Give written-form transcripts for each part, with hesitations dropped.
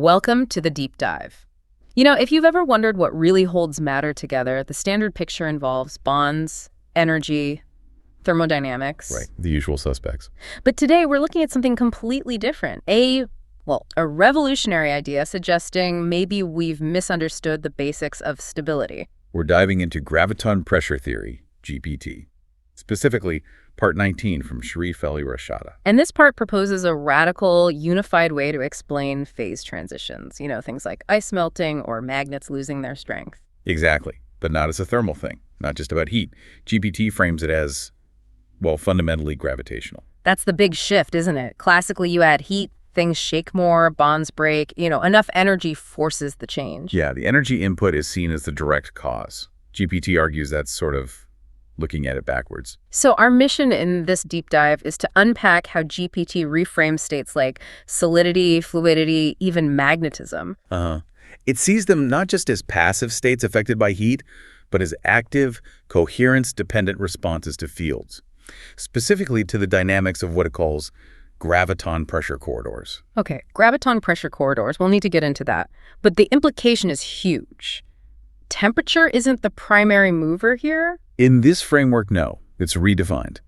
Welcome to the deep dive. You know, if you've ever wondered what really holds matter together, the standard picture involves bonds, energy, thermodynamics. Right, the usual suspects. But today we're looking at something completely different. A revolutionary idea suggesting maybe we've misunderstood the basics of stability. We're diving into Graviton Pressure Theory, GPT. Specifically, Part 19 from Sharif El-Rashada. And this part proposes a radical, unified way to explain phase transitions. You know, things like ice melting or magnets losing their strength. Exactly, but not as a thermal thing, not just about heat. GPT frames it as, well, fundamentally gravitational. That's the big shift, isn't it? Classically, you add heat, things shake more, bonds break, enough energy forces the change. Yeah, the energy input is seen as the direct cause. GPT argues that's sort of looking at it backwards. So our mission in this deep dive is to unpack how GPT reframes states like solidity, fluidity, even magnetism. It sees them not just as passive states affected by heat, but as active, coherence-dependent responses to fields, specifically to the dynamics of what it calls graviton pressure corridors. Okay, graviton pressure corridors, we'll need to get into that. But the implication is huge. Temperature isn't the primary mover here? In this framework, no. It's redefined.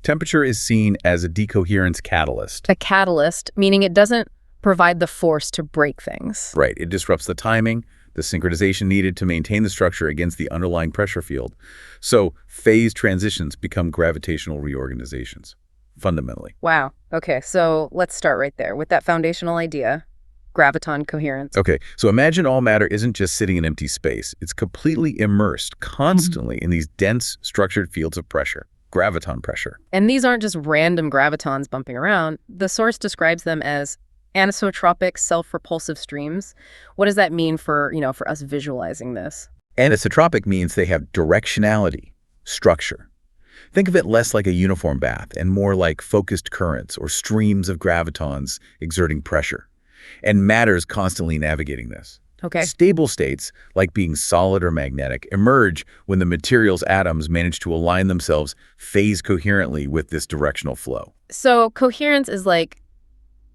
Temperature is seen as a decoherence catalyst. A catalyst, meaning it doesn't provide the force to break things. Right. It disrupts the timing, the synchronization needed to maintain the structure against the underlying pressure field. So phase transitions become gravitational reorganizations, fundamentally. Wow. Okay, so let's start right there with that foundational idea. Graviton coherence. Okay, so imagine all matter isn't just sitting in empty space. It's completely immersed constantly in these dense, structured fields of pressure, graviton pressure. And these aren't just random gravitons bumping around. The source describes them as anisotropic, self-repulsive streams. What does that mean for us visualizing this? Anisotropic means they have directionality, structure. Think of it less like a uniform bath and more like focused currents or streams of gravitons exerting pressure. And matter's constantly navigating this. Okay. Stable states, like being solid or magnetic, emerge when the material's atoms manage to align themselves phase coherently with this directional flow. So coherence is like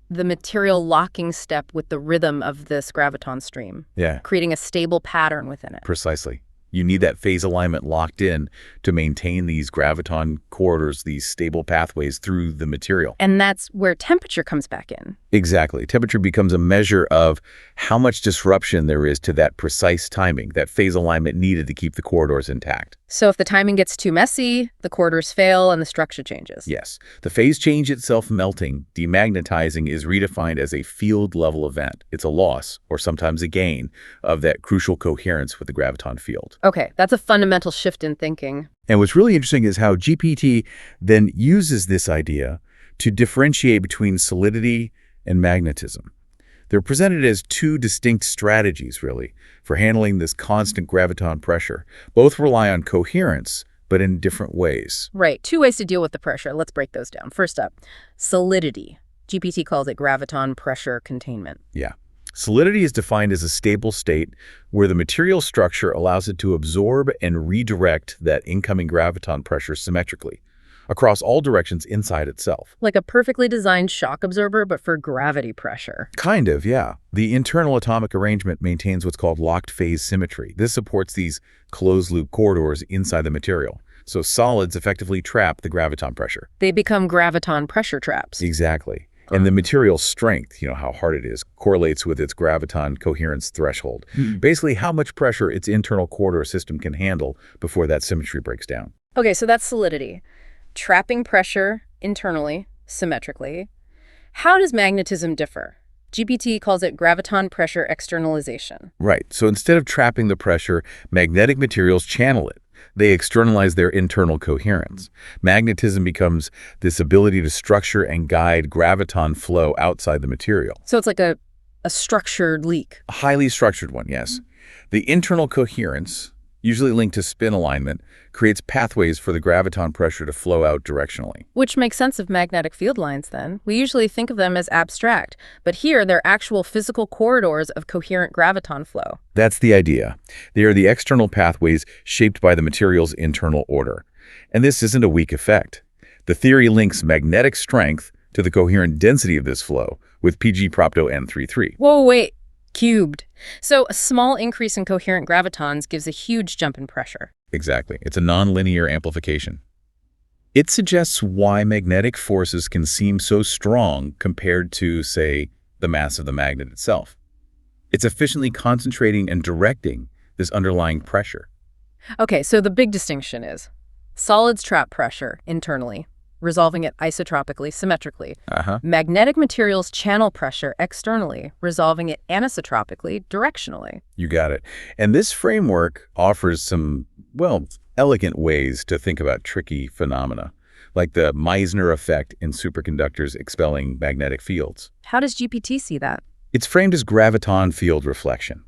the material locking step with the rhythm of this graviton stream. Yeah. Creating a stable pattern within it. Precisely. You need that phase alignment locked in to maintain these graviton corridors, these stable pathways through the material. And that's where temperature comes back in. Exactly. Temperature becomes a measure of how much disruption there is to that precise timing, that phase alignment needed to keep the corridors intact. So if the timing gets too messy, the corridors fail and the structure changes. Yes. The phase change itself, melting, demagnetizing, is redefined as a field-level event. It's a loss, or sometimes a gain, of that crucial coherence with the graviton field. Okay, that's a fundamental shift in thinking. And what's really interesting is how GPT then uses this idea to differentiate between solidity and magnetism. They're presented as two distinct strategies, really, for handling this constant graviton pressure. Both rely on coherence, but in different ways. Right, two ways to deal with the pressure. Let's break those down. First up, solidity. GPT calls it graviton pressure containment. Yeah. Solidity is defined as a stable state where the material structure allows it to absorb and redirect that incoming graviton pressure symmetrically across all directions inside itself. Like a perfectly designed shock absorber, but for gravity pressure. Kind of, yeah. The internal atomic arrangement maintains what's called locked phase symmetry. This supports these closed-loop corridors inside the material. So solids effectively trap the graviton pressure. They become graviton pressure traps. Exactly. And the material's strength, how hard it is, correlates with its graviton coherence threshold. Basically, how much pressure its internal corridor system can handle before that symmetry breaks down. Okay, so that's solidity. Trapping pressure internally, symmetrically. How does magnetism differ? GPT calls it graviton pressure externalization. Right. So instead of trapping the pressure, magnetic materials channel it. They externalize their internal coherence. Magnetism becomes this ability to structure and guide graviton flow outside the material. So it's like a structured leak. A highly structured one, yes. The internal coherence, usually linked to spin alignment, creates pathways for the graviton pressure to flow out directionally. Which makes sense of magnetic field lines, then. We usually think of them as abstract, but here they're actual physical corridors of coherent graviton flow. That's the idea. They are the external pathways shaped by the material's internal order. And this isn't a weak effect. The theory links magnetic strength to the coherent density of this flow with PG Propto N33. Whoa, wait. Cubed. So a small increase in coherent gravitons gives a huge jump in pressure. Exactly. It's a nonlinear amplification. It suggests why magnetic forces can seem so strong compared to, say, the mass of the magnet itself. It's efficiently concentrating and directing this underlying pressure. Okay, so the big distinction is solids trap pressure internally, resolving it isotropically, symmetrically. Magnetic materials channel pressure externally, resolving it anisotropically, directionally. You got it. And this framework offers some, well, elegant ways to think about tricky phenomena, like the Meissner effect in superconductors expelling magnetic fields. How does GPT see that? It's framed as graviton field reflection.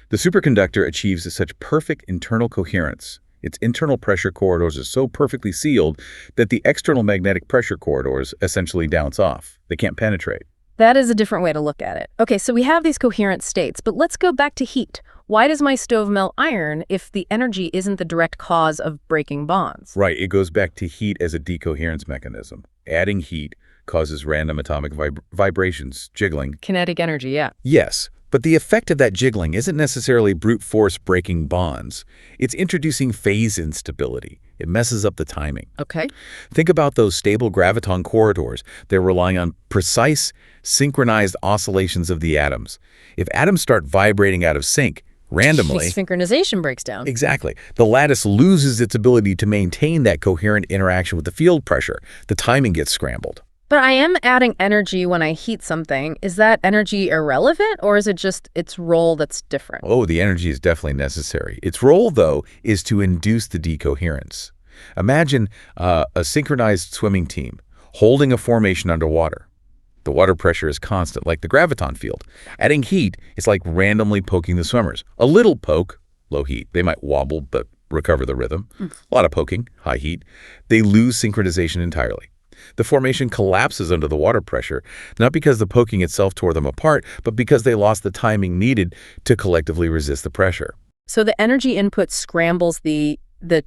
The superconductor achieves such perfect internal coherence. Its internal pressure corridors are so perfectly sealed that the external magnetic pressure corridors essentially bounce off. They can't penetrate. That is a different way to look at it. Okay, so we have these coherent states, but let's go back to heat. Why does my stove melt iron if the energy isn't the direct cause of breaking bonds? Right, it goes back to heat as a decoherence mechanism. Adding heat causes random atomic vibrations, jiggling. Kinetic energy, yeah. Yes, but the effect of that jiggling isn't necessarily brute force breaking bonds. It's introducing phase instability. It messes up the timing. Okay. Think about those stable graviton corridors. They're relying on precise, synchronized oscillations of the atoms. If atoms start vibrating out of sync, randomly, synchronization breaks down. Exactly. The lattice loses its ability to maintain that coherent interaction with the field pressure. The timing gets scrambled. But I am adding energy when I heat something. Is that energy irrelevant, or is it just its role that's different? Oh, the energy is definitely necessary. Its role, though, is to induce the decoherence. Imagine a synchronized swimming team holding a formation underwater. The water pressure is constant, like the graviton field. Adding heat is like randomly poking the swimmers. A little poke, low heat. They might wobble, but recover the rhythm. A lot of poking, high heat. They lose synchronization entirely. The formation collapses under the water pressure, not because the poking itself tore them apart, but because they lost the timing needed to collectively resist the pressure. So the energy input scrambles the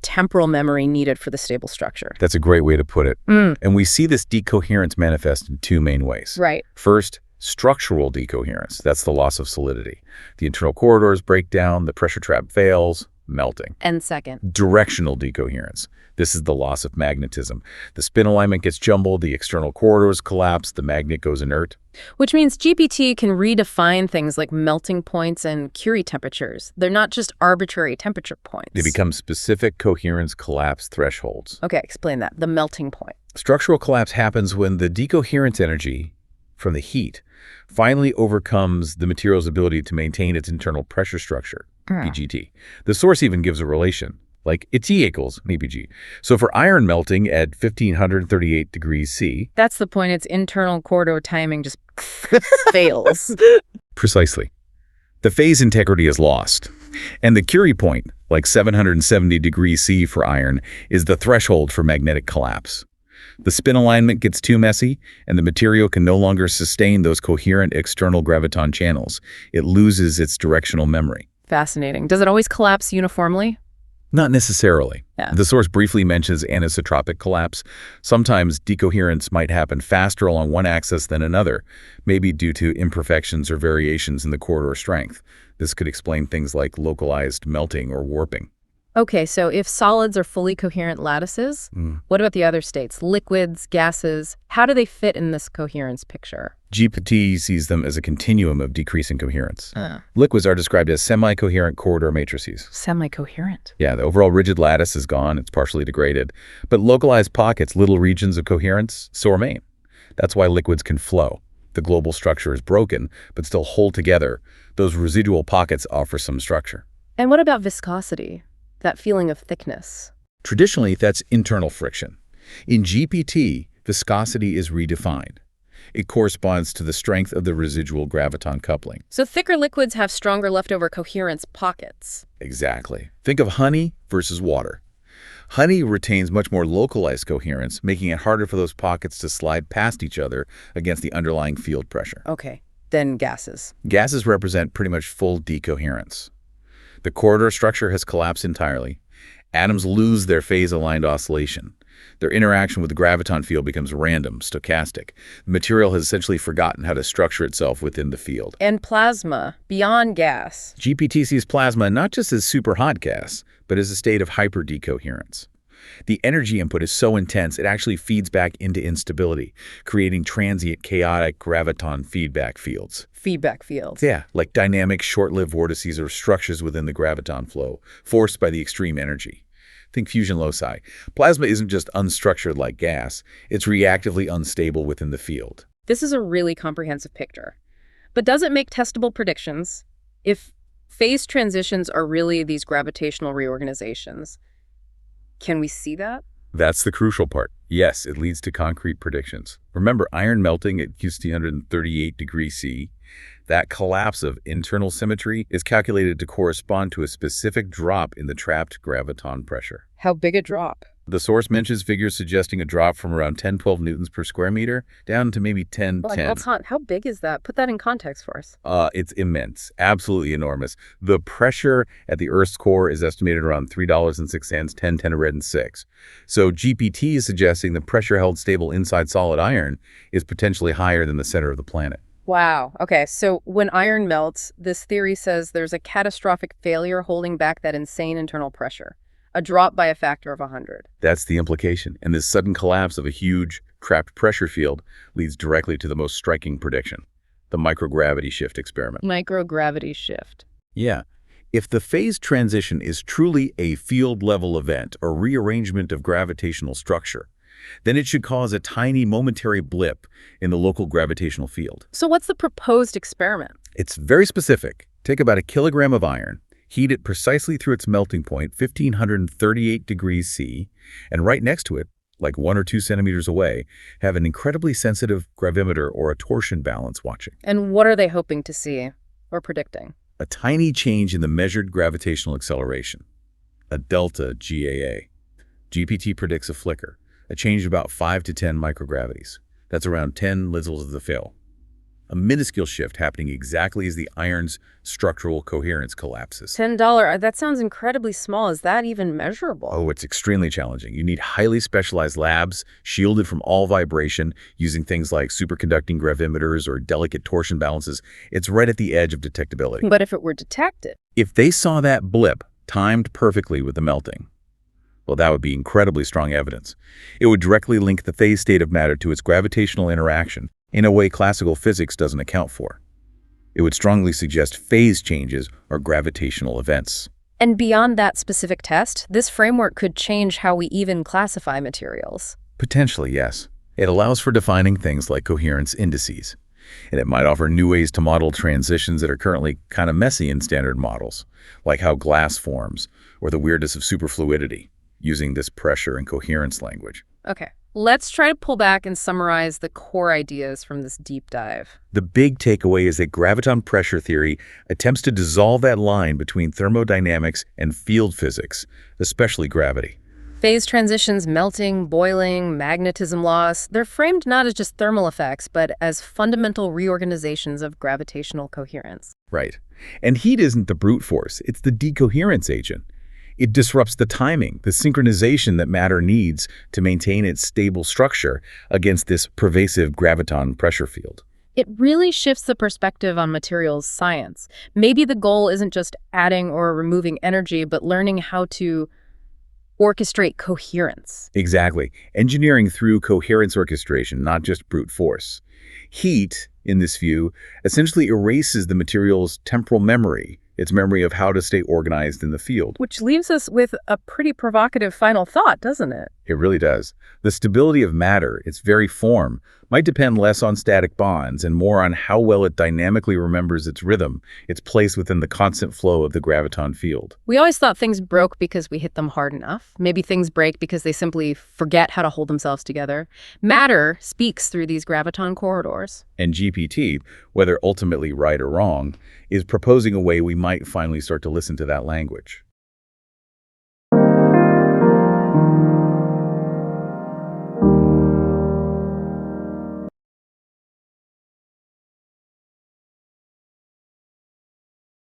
temporal memory needed for the stable structure. That's a great way to put it. And we see this decoherence manifest in two main ways. Right. First, structural decoherence. That's the loss of solidity. The internal corridors break down, the pressure trap fails, melting. And second, directional decoherence. This is the loss of magnetism. The spin alignment gets jumbled, the external corridors collapse, the magnet goes inert. Which means GPT can redefine things like melting points and Curie temperatures. They're not just arbitrary temperature points. They become specific coherence collapse thresholds. Okay, explain that. The melting point. Structural collapse happens when the decoherence energy from the heat finally overcomes the material's ability to maintain its internal pressure structure, PGT. The source even gives a relation, like it's E equals EPG. So for iron melting at 1538 degrees C... That's the point. Its internal corridor timing just fails. Precisely. The phase integrity is lost. And the Curie point, like 770 degrees C for iron, is the threshold for magnetic collapse. The spin alignment gets too messy, and the material can no longer sustain those coherent external graviton channels. It loses its directional memory. Fascinating. Does it always collapse uniformly? Not necessarily. Yeah. The source briefly mentions anisotropic collapse. Sometimes decoherence might happen faster along one axis than another, maybe due to imperfections or variations in the corridor strength. This could explain things like localized melting or warping. Okay, so if solids are fully coherent lattices, what about the other states? Liquids, gases, how do they fit in this coherence picture? GPT sees them as a continuum of decreasing coherence. Liquids are described as semi-coherent corridor matrices. Semi-coherent? Yeah, the overall rigid lattice is gone, it's partially degraded. But localized pockets, little regions of coherence, still remain. That's why liquids can flow. The global structure is broken, but still hold together. Those residual pockets offer some structure. And what about viscosity? That feeling of thickness? Traditionally, that's internal friction. In GPT, viscosity is redefined. It corresponds to the strength of the residual graviton coupling. So thicker liquids have stronger leftover coherence pockets. Exactly. Think of honey versus water. Honey retains much more localized coherence, making it harder for those pockets to slide past each other against the underlying field pressure. Okay, then gases. Gases represent pretty much full decoherence. The corridor structure has collapsed entirely. Atoms lose their phase-aligned oscillation. Their interaction with the graviton field becomes random, stochastic. The material has essentially forgotten how to structure itself within the field. And plasma, beyond gas. GPT sees plasma not just as super hot gas, but as a state of hyperdecoherence. The energy input is so intense it actually feeds back into instability, creating transient, chaotic graviton feedback fields. Feedback fields. Yeah, like dynamic, short-lived vortices or structures within the graviton flow, forced by the extreme energy. Think fusion loci. Plasma isn't just unstructured like gas, it's reactively unstable within the field. This is a really comprehensive picture. But does it make testable predictions? If phase transitions are really these gravitational reorganizations, can we see that? That's the crucial part. Yes, it leads to concrete predictions. Remember iron melting at QC 138 degrees C? That collapse of internal symmetry is calculated to correspond to a specific drop in the trapped graviton pressure. How big a drop? The source mentions figures suggesting a drop from around 10-12 newtons per square meter down to maybe 10-10. How big is that? Put that in context for us. It's immense, absolutely enormous. The pressure at the Earth's core is estimated around $3.06, 10 to the 6. So GPT is suggesting the pressure held stable inside solid iron is potentially higher than the center of the planet. Wow. Okay, so when iron melts, this theory says there's a catastrophic failure holding back that insane internal pressure. A drop by a factor of 100. That's the implication. And this sudden collapse of a huge trapped pressure field leads directly to the most striking prediction, the microgravity shift experiment. Microgravity shift. Yeah. If the phase transition is truly a field-level event or rearrangement of gravitational structure, then it should cause a tiny momentary blip in the local gravitational field. So what's the proposed experiment? It's very specific. Take about 1 kilogram of iron, heat it precisely through its melting point, 1538 degrees C, and right next to it, like 1 or 2 centimeters away, have an incredibly sensitive gravimeter or a torsion balance watching. And what are they hoping to see or predicting? A tiny change in the measured gravitational acceleration, a delta GAA. GPT predicts a flicker, a change of about 5 to 10 microgravities. That's around 10 littles of the fill. A minuscule shift happening exactly as the iron's structural coherence collapses. $10, that sounds incredibly small. Is that even measurable? Oh, it's extremely challenging. You need highly specialized labs, shielded from all vibration, using things like superconducting gravimeters or delicate torsion balances. It's right at the edge of detectability. But if it were detected? If they saw that blip timed perfectly with the melting, well, that would be incredibly strong evidence. It would directly link the phase state of matter to its gravitational interaction in a way classical physics doesn't account for. It would strongly suggest phase changes are gravitational events. And beyond that specific test, this framework could change how we even classify materials. Potentially, yes. It allows for defining things like coherence indices. And it might offer new ways to model transitions that are currently kind of messy in standard models, like how glass forms or the weirdness of superfluidity, using this pressure and coherence language. Okay, let's try to pull back and summarize the core ideas from this deep dive. The big takeaway is that graviton pressure theory attempts to dissolve that line between thermodynamics and field physics, especially gravity. Phase transitions, melting, boiling, magnetism loss, they're framed not as just thermal effects, but as fundamental reorganizations of gravitational coherence. Right. And heat isn't the brute force, it's the decoherence agent. It disrupts the timing, the synchronization that matter needs to maintain its stable structure against this pervasive graviton pressure field. It really shifts the perspective on materials science. Maybe the goal isn't just adding or removing energy, but learning how to orchestrate coherence. Exactly. Engineering through coherence orchestration, not just brute force. Heat, in this view, essentially erases the material's temporal memory, its memory of how to stay organized in the field. Which leaves us with a pretty provocative final thought, doesn't it? It really does. The stability of matter, its very form, might depend less on static bonds and more on how well it dynamically remembers its rhythm, its place within the constant flow of the graviton field. We always thought things broke because we hit them hard enough. Maybe things break because they simply forget how to hold themselves together. Matter speaks through these graviton corridors. And GPT, whether ultimately right or wrong, is proposing a way we might finally start to listen to that language.